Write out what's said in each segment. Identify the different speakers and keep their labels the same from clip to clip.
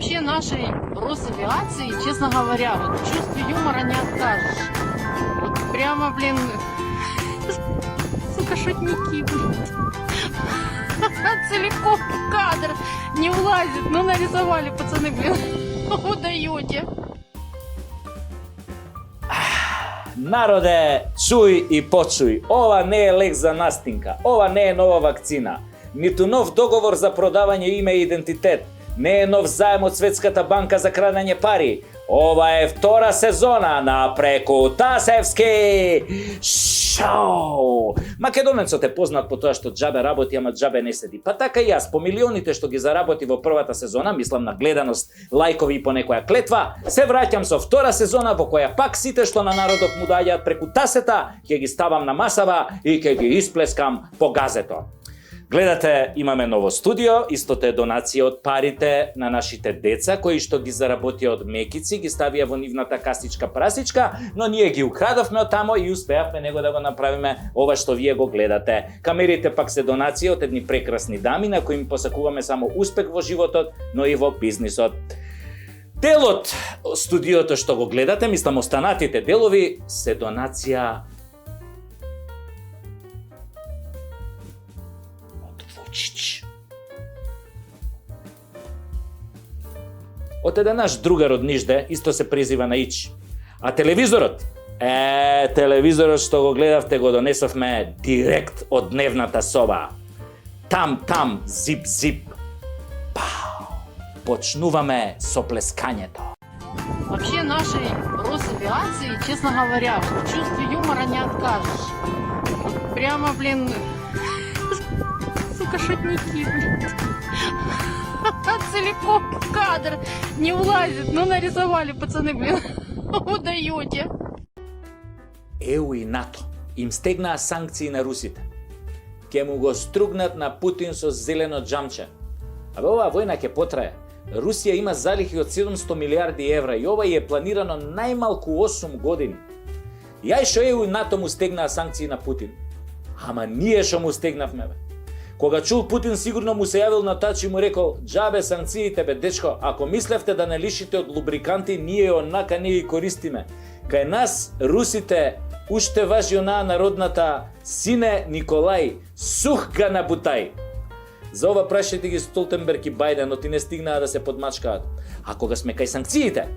Speaker 1: Вообще нашей Росавиации, честно говоря, вот в чувстве юмора не откажешь. Вот прямо, блин, сука, шутники, блин. Целиком в кадр не влазит. Ну, нарисовали, пацаны, блин. Удаете.
Speaker 2: Народе, чуй и почуй. Ова не е лек за настинка. Ова не е нова вакцина. Ниту нов договор за продавање име и идентитет. Не е нов заем од Светската банка за крадење пари. Ова е втора сезона на Преку Тасевски шоу. Македонецот е познат по тоа што џабе работи, ама џабе не седи. Па така и јас, по милионите што ги заработи во првата сезона, мислам на гледаност, лајкови и по некоја клетва, се враќам со втора сезона во која пак сите што на народот му доаѓаат преку тасета, ќе ги ставам на масава и ќе ги исплескам по газето. Гледате, имаме ново студио, истото е донација од парите на нашите деца, кои што ги заработија од мекици, ги ставија во нивната касичка прасичка, но ние ги украдовме од тамо и успеавме него да го направиме ова што вие го гледате. Камерите пак се донација од едни прекрасни дами на кои им посакуваме само успех во животот, но и во бизнисот. Делот студиото што го гледате, мислам останатите делови, се донација од еден наш другар од Нижде, исто се презива на Ич. А телевизорот? Телевизорот што го гледавте го донесовме директ од дневната соба. Там, зип, пау. Почнуваме со плескањето.
Speaker 1: Вообще нашей Росавиации, честно говоря, в чувстве юмора не откажешь. Вот прямо, блин, сука, шутники, блин. Целиком в кадр не влазит. Ну, нарисовали, пацаны, блин. Удаете.
Speaker 2: ЕУ и НАТО им стегнаа санкции на русите. Ке му го стругнат на Путин со зелено џамче. Абе, оваа војна ќе потрае. Русија има залихи од 700 милиарди евра и ова е планирано најмалку 8 години. Јај шо ЕУ и НАТО му стегнаа санкции на Путин. Ама ние шо му стегнавме, бе. Кога чул Путин, сигурно му се јавил на тач и му рекол: "Џабе санкциите, бе, дечко, ако мислевте да не лишите од лубриканти, ние онака не ги користиме. Кај нас, русите, уште важи онаа народната сине Николај, сух га набутај." За ова прашајте ги Столтенберг и Бајден, но ти не стигнаа да се подмачкаат. А кога сме кај санкциите,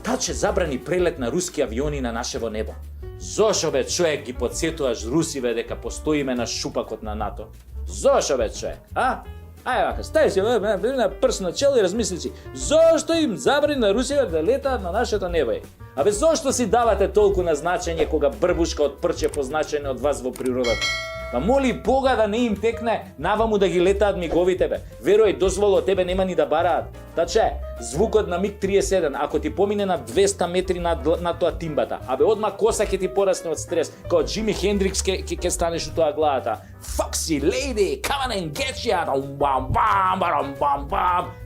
Speaker 2: таче забрани прелет на руски авиони на нашево небо. Зошо, бе, човек, ги подсетуваш русиве дека постоиме на шупакот на НАТО? Зошо, бе, човек, а? Ајде вака, стај си на прс на чело и размисли си, зошто им забрани на русиве да летаат на нашето небо? Абе, зошто си давате толку на значење кога брбушка од прче позначено од вас во природата? Па моли Бога да не им текне наваму да ги летаат миговите, бе. Веруј, дозволо од тебе нема ни да бараат. Таче, звукот на МиГ-31, ако ти помине на 200 метри над тоа тимбата, абе одма коса ќе ти порасне од стрес, као Джими Хендрикс ќе станеш у тоа главата. Foxy lady, come on and get ya, бам.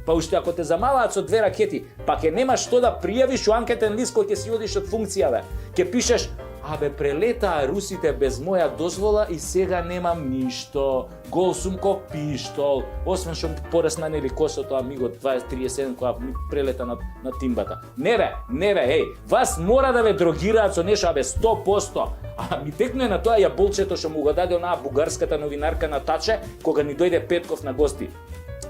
Speaker 2: Па уште ако те замалаат со 2 ракети, па ќе немаш што да пријавиш у анкетен лист кој ќе си одиш од функција, бе. Ќе пишеш: "Абе, прелетаа русите без моја дозвола и сега немам ништо. Гол сум ко пиштол." Освен што порасна нели косото, а мигот 2037 кога прелета на тимбата. Не бе, еј, вас мора да ве дрогираат со нешто, абе 100%. А ми текнува на тоа јаболчето што му го даде онаа бугарската новинарка на Таче кога ни дојде Петков на гости.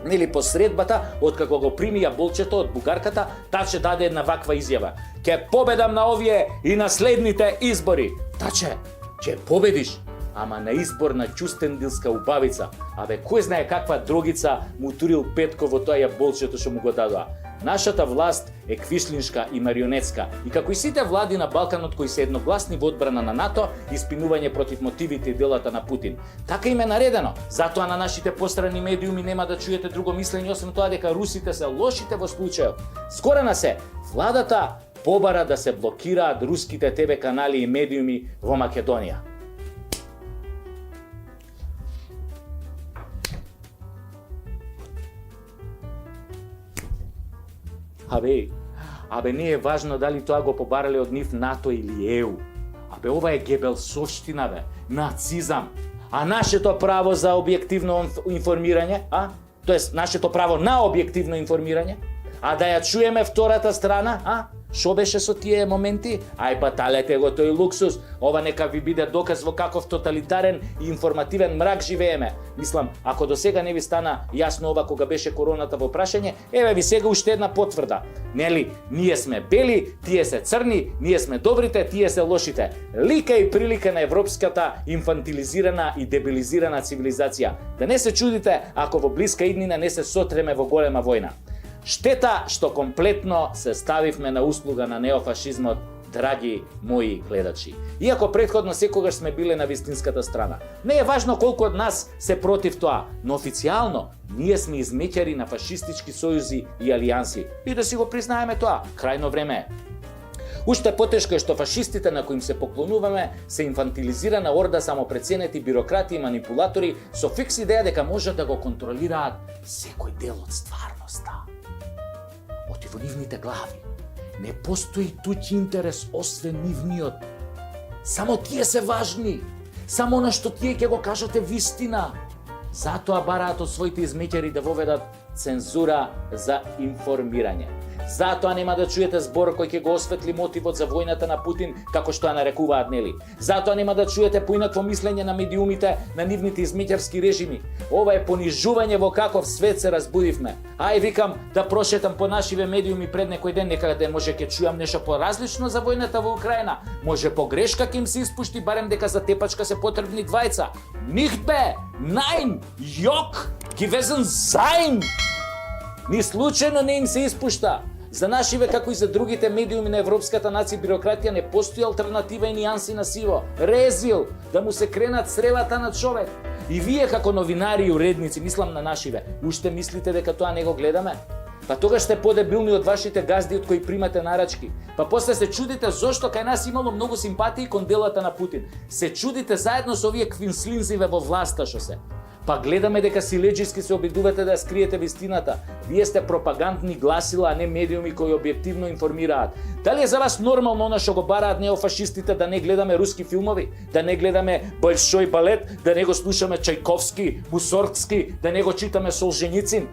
Speaker 2: Нели по средбата, откако го прими јаболчето од бугарката, Таче даде една ваква изјава: "Ке победам на овие и на следните избори." Таче, ќе победиш, ама на избор на Ќустендилска убавица. Абе, кој знае каква дрогица му турил Петков во тоа јаболчето што му го дадоа. Нашата власт е квишлиншка и марионетска и како и сите влади на Балканот кои се едногласни во одбрана на НАТО и спинување против мотивите и делата на Путин. Така им е наредено. Затоа на нашите пострани медиуми нема да чуете друго мислење освен тоа дека русите се лошите во случајот. Скорена се, владата побара да се блокираат руските ТВ канали и медиуми во Македонија. Абе не е важно дали тоа го побарале од нив НАТО или ЕУ. Абе ова е гебелсовштина, бе, нацизам. А нашето право за објективно информирање, тоест нашето право на објективно информирање, А да ја чуеме втората страна, а? Шо беше со тие моменти? Ај па талете го тој луксус. Ова нека ви биде доказ во каков тоталитарен и информативен мрак живееме. Мислам, ако до сега не ви стана јасно ова кога беше короната во прашање, еве ви сега уште една потврда. Нели, ние сме бели, тие се црни, ние сме добрите, тие се лошите. Лика и прилика на европската инфантилизирана и дебилизирана цивилизација. Да не се чудите ако во блиска иднина не се сотреме во голема војна. Штета што комплетно се ставивме на услуга на неофашизмот, драги мои гледачи. Иако претходно секогаш сме биле на вистинската страна. Не е важно колку од нас се против тоа, но официјално ние сме измеќари на фашистички сојузи и алијанси. И да си го признаеме тоа, крајно време е. Уште потешко е што фашистите на кои им се поклонуваме се инфантилизирана орда самопреценети бюрократи и манипулатори со фикс идеја дека можат да го контролираат секој дел од стварноста. Оти во нивните глави не постои туѓ интерес освен нивниот. Само тие се важни. Само на што тие ќе го кажате вистина. Затоа бараат од своите измеќари да воведат цензура за информирање. Затоа нема да чуете збор кој ќе го осветли мотивот за војната на Путин, како што ја нарекуваат, нели? Затоа нема да чуете поинакво мислење на медиумите на нивните измеќарски режими. Ова е понижување во каков свет се разбудивме. Ај викам да прошетам по нашиве медиуми пред некој ден, некаде може ќе чујам нешто поразлично за војната во Украина. Може погрешка ќе им се испушти, барем дека за тепачка се потребни двајца. Nicht бе! Nein! Jok! Gewesen sein! Ни случајно не им се испушта. За нашиве, како и за другите медиуми на европската нација и бюрократија, не постои алтернатива и нијанси на сиво. Резил, да му се кренат сревата на човек. И вие како новинари и уредници, мислам на нашиве, уште мислите дека тоа не го гледаме? Па тогаш сте подебилни од вашите газди од кои примате нарачки. Па после се чудите зошто кај нас имало многу симпатии кон делата на Путин. Се чудите заедно со овие квинслинзиве во власта што се. Па гледаме дека силеџиски се обидувате да ја скриете вистината. Вие сте пропагандни гласила, а не медиуми кои објективно информираат. Дали е за вас нормално она што го бараат неофашистите да не гледаме руски филмови, да не гледаме Большой балет, да не го слушаме Чајковски, Мусоргски, да не го читаме Солженицин?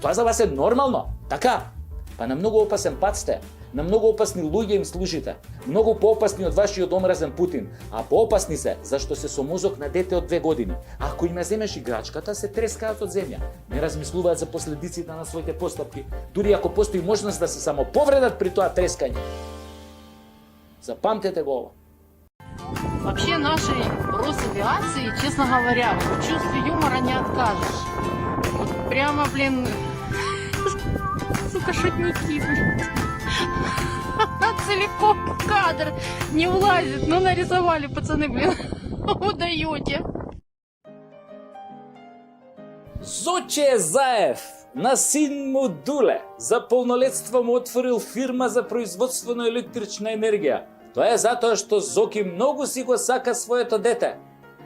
Speaker 2: Тоа за вас е нормално? Така? Па на многу опасен пат сте. На многу опасни луѓе им служите. Многу поопасни од вашиот омразен Путин. А поопасни се зашто се со мозок на дете од 2 години. Ако им ја земеш играчката, се трескаат од земја. Не размислуваат за последиците на своите постапки, дури ако постои можност да се само повредат при тоа трескање. Запамтете го ова.
Speaker 1: Вообще нашей Росавиации, честно говоря, в чувстве юмора не откажешь. Вот прямо, блин, сука, шутники, блин. Целиком кадр не влазит. Ну, нарисовали, пацаны, блин. Удаете.
Speaker 2: Зоче Заев на син му Дуле за полнолетство му отворил фирма за производство на електрична енергија. Тоа е затоа што Зоки многу си го сака своето дете.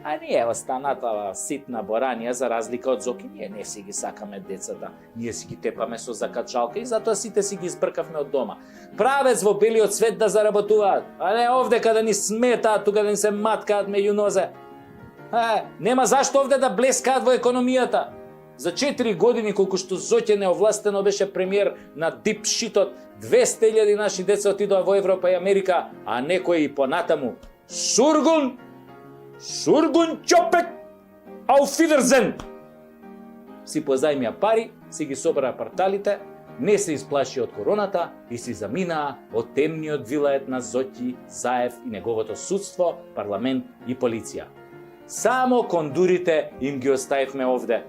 Speaker 2: А ние останатава ситна боранија, за разлика од Зоки, ние не си ги сакаме децата. Ние си ги тепаме со закачалка и затоа сите си ги избркавме од дома. Правец во белиот свет да заработуваат, а не овде каде ни сметаат, тука да ни се маткаат меѓу нозе. Нема зашто овде да блескаат во економијата. За 4 години колку што Зоќе неовластено беше премиер на дипшитот, 200.000 наши деца отидоа во Европа и Америка, а некои и понатаму. Сургун чопек, auf Wiedersehen! Си позајмија пари, си ги собра парталите, не се исплаши од короната и си заминаа од темниот вилает на Зоки Заев и неговото судство, парламент и полиција. Само кондурите им ги оставивме овде.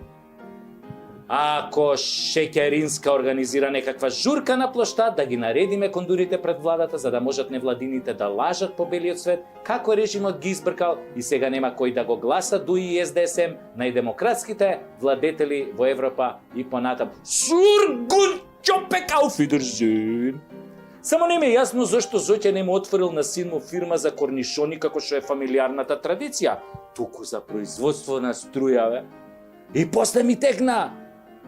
Speaker 2: Ако Шеќеринска организира некаква журка на плоштад, да ги наредиме кондурите пред владата, за да можат невладините да лажат по белиот свет, како режимот ги избркал и сега нема кој да го гласа дуи и СДСМ најдемократските владетели во Европа и понатам. Сургун чопек auf Wiedersehen! Само не ми е јасно зашто Зоќе не му отворил на син му фирма за корнишони како што е фамилиарната традиција, туку за производство на струја, бе. И после ми текна.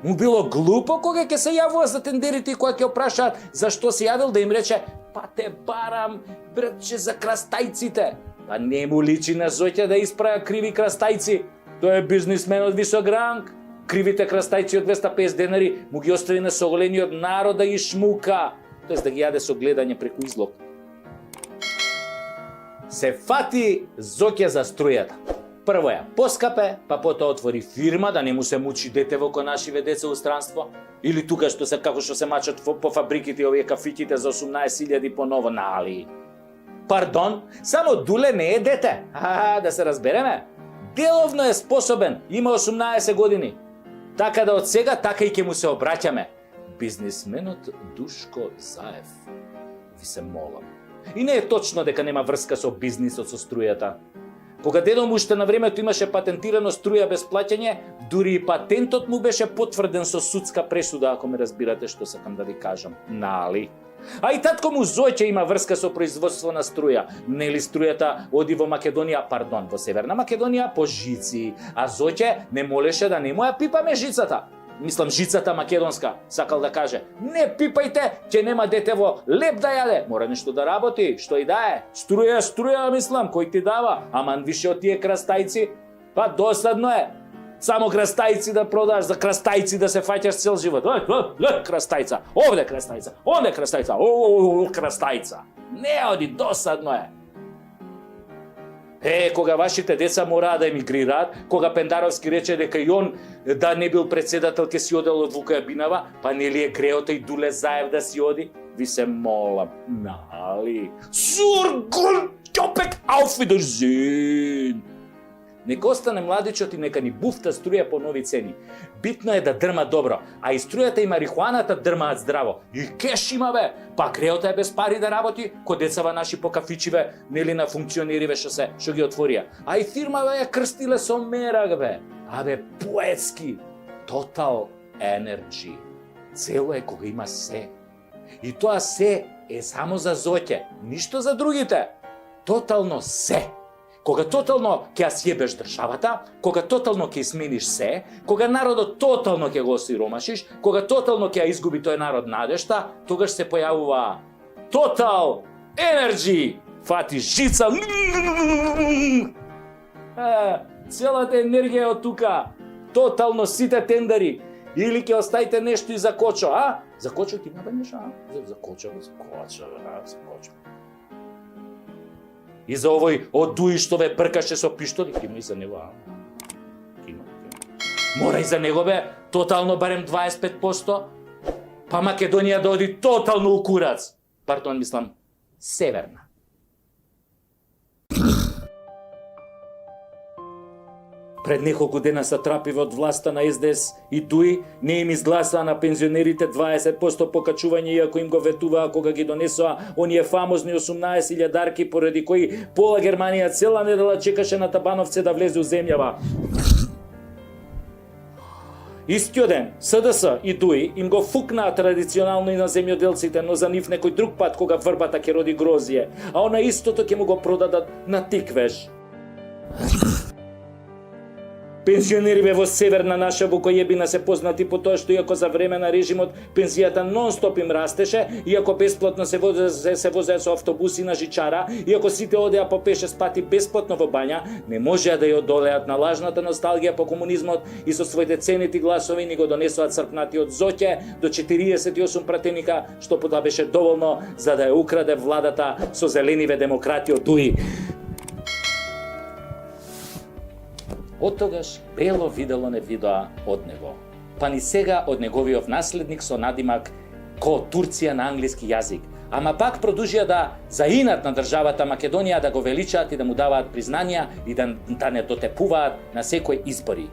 Speaker 2: Му било глупо кога ќе се јавува за тендерите и кога ќе опрашаат зашто се јавил, да им рече па те барам, братче, за крастајците. Па не му личи на Зоќе да испраја криви крастајци. Тој е бизнисмен од висок ранг. кривите крастајци од 250 денари му ги остави на соголениот народ да ги шмука, тоест да ги јаде со гледање преку излог. Се фати Зоќе за струјата. Прво ја поскапе, па потоа отвори фирма да не му се мучи детево кој нашиве деца у странство, или тука што се како што се мачат по фабриките овие кафиќите за 18.000 по ново, нали? Пардон, само Дуле не е дете. Да се разбереме. Деловно е способен, има 18 години. Така да од сега, така и ќе му се обраќаме. Бизнисменот Душко Заев. Ви се молам. И не е точно дека нема врска со бизнисот со струјата. Кога дедо му уште на времето имаше патентирано струја без плаќање, дури и патентот му беше потврден со судска пресуда, ако ме разбирате што сакам да ви кажам. Нали? А и татко му Зоќе има врска со производство на струја. Нели струјата оди во Македонија, пардон, во Северна Македонија по жици, а Зоќе не молеше да не му ја пипаме жицата. Мислам жицата македонска, сакал да каже. Не пипајте, ќе нема детево леп да јаде. Мора нешто да работи, што и да е. Струја, мислам, кој ти дава. Аман више од тие крастајци, па досадно е. Само крастајци да продаш, за крастајци да се фаќаш цел живот. Крастајца, овде крастајца, онде крастајца, крастајца. Не оди, досадно е. Кога вашите деца мораа да емигрираат, кога Пендаровски рече дека и он да не бил председател ќе си одел од Вука Јабинава, па нели е греото и Дуле Заев да си оди? Ви се молам, нали? Сургун, ќопек, ауфидерзин! Нека остане младичот и нека ни буфта струја по нови цени. Битно е да дрма добро, а и струјата и марихуаната дрмаат здраво. И кеш има бе, па греото е без пари да работи, ко децава наши по кафичиве, нели на функционериве што ги отворија. А и фирмава ја крстиле со мерак бе. Абе, поетски. Total Energy. Цело е кога има се. И тоа се е само за Зоќе, ништо за другите. Тотално се. Кога тотално ќе ја сјебеш државата, кога тотално ќе смениш се, кога народот тотално ќе го осиромашиш, кога тотално ќе ја изгуби тој народ надежта, тогаш се појавува Total Energy. Фати жица. Целата енергија од тука. Тотално сите тендари. Или ќе оставите нешто и за Кочо, а? За Кочо ти има нешто, а? За Кочо. И за овој од Дуи што ве бркаше со пиштоли, кима и за него, а? Кима. Мора и за него бе, тотално барем 25%, па Македонија да оди тотално у курац. Пардон, мислам, Северна. Пред неколку дена са трапиве од власта на СДС и Дуи не им изгласаа на пензионерите 20% покачување, иако им го ветуваа кога ги донесоа оние фамозни 18.000 дарки, поради кои пола Германија цела недела чекаше на Табановце да влезе у земјава. Истиот ден, СДС и Дуи им го фукнаа традиционално и на земјоделците, но за нив некој друг пат кога врбата ќе роди грозие, а она истото ќе му го продадат на тиквеж. Пензионериве во Северна наша Вука Јабина се познати по тоа што иако за време на режимот пензијата нон-стоп им растеше, иако бесплатно се возеа со автобуси на жичара, иако сите одеа по 5-6 пати бесплатно во бања, не можеа да ја одолеат на лажната носталгија по комунизмот и со своите ценити гласови ни го донесоа црпнатиот Зоќе до 48 пратеника, што потоа беше доволно за да ја украде владата со зелениве демократи од Дуи. Од тогаш Бело видело не видоа од него. Па ни сега од неговиот наследник со надимак ко Турција на англиски јазик. Ама пак продолжија да заинат на државата Македонија, да го величаат и да му даваат признанија и да не дотепуваат на секој избори.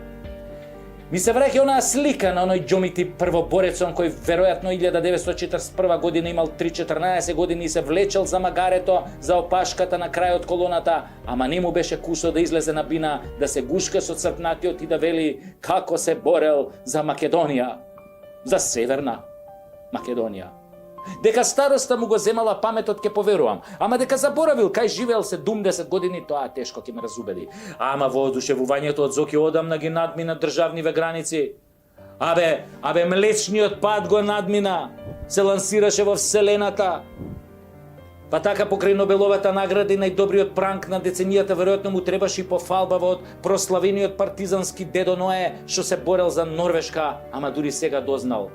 Speaker 2: Ми се враќа онаа слика на оној џомити првоборецон кој веројатно 1941 година имал 3-14 години и се влечел за магарето, за опашката на крајот колоната, ама не му беше кусо да излезе на бина, да се гушка со црпнатиот и да вели како се борел за Македонија, за Северна Македонија. Дека староста му го земала паметот ќе поверувам, ама дека заборавил кај живеел 70 години, тоа тешко ќе ме разубеди. Ама воодушевувањето од Зоќе одамна ги надмина државниве граници. Абе млечниот пат го надмина, се лансираше во вселената. Па така покрај Нобеловата награда и најдобриот пранк на деценијата веројатно му требаше и пофалбава од прославениот партизански дедо Ное што се борел за Норвешка, ама дури сега дознал.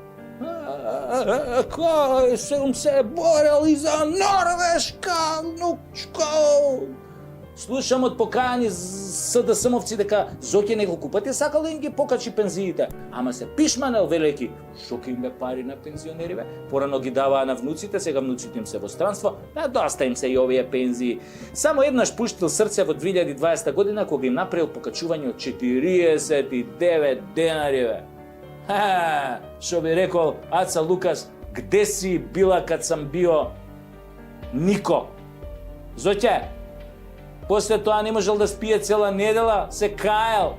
Speaker 2: Кај сум се борел и за Норвешка, внучко. Слушам од покајани СДСМовци дека Зоќе неколку пати сакал да им ги покачи пензиите, ама се пишманел велики. Шо ке им бе пари на пензионери бе? Порано ги даваа на внуците, сега внуците им се во странство, доста им се и овие пензии. Само еднаш пуштил срце во 2020 година кога им направил покачување од 49 денари бе. Шо би рекол Аца Лукас, где си била кад сам био Нико? Зоќе, после тоа не можел да спие цела недела, се каел.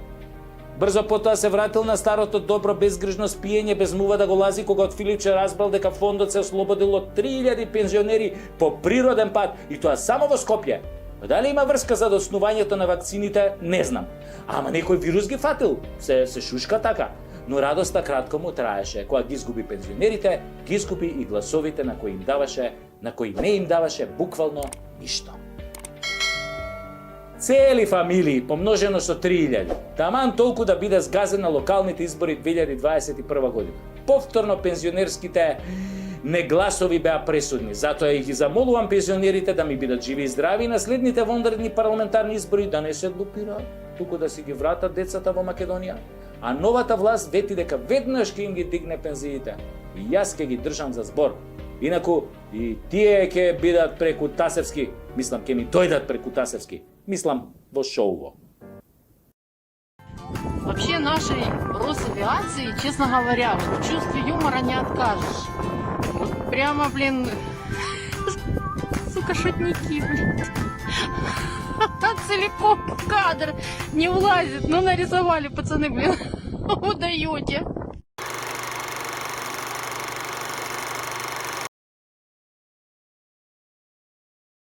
Speaker 2: Брзо потоа се вратил на старото добро безгрижно спиење без мува да го лази кога од Филипче разбрал дека фондот се ослободил од 3000 пензионери по природен пат и тоа само во Скопје. Дали има врска за доснувањето на вакцините, не знам. Ама некој вирус ги фатил, се шушка така. Но радоста кратко му траеше. Кога ги изгуби пензионерите, ги изгуби и гласовите на кои им даваше, на кои не им даваше буквално ништо. Цели фамилии, помножено со 3000, таман толку да биде згазен на локалните избори 2021 година. Повторно пензионерските негласови беа пресудни, затоа и ги замолувам пензионерите да ми бидат живи и здрави и на следните вонредни парламентарни избори да не се глупираат, туку да си ги вратат децата во Македонија. А новата власт вети дека веднаш ќе им ги дигне пензиите. И јас ќе ги држам за збор. Инаку и тие ќе бидат преку Тасевски, мислам ќе ми дојдат преку Тасевски. Мислам во шоуво.
Speaker 1: Вообще нашей Росавиации, честно говоря, вот в чувстве юмора не откажешь. Вот прямо, блин, сука, шутники, блин. Целиком в кадр не влазит. Ну, нарисовали, пацаны, блин. Удаете.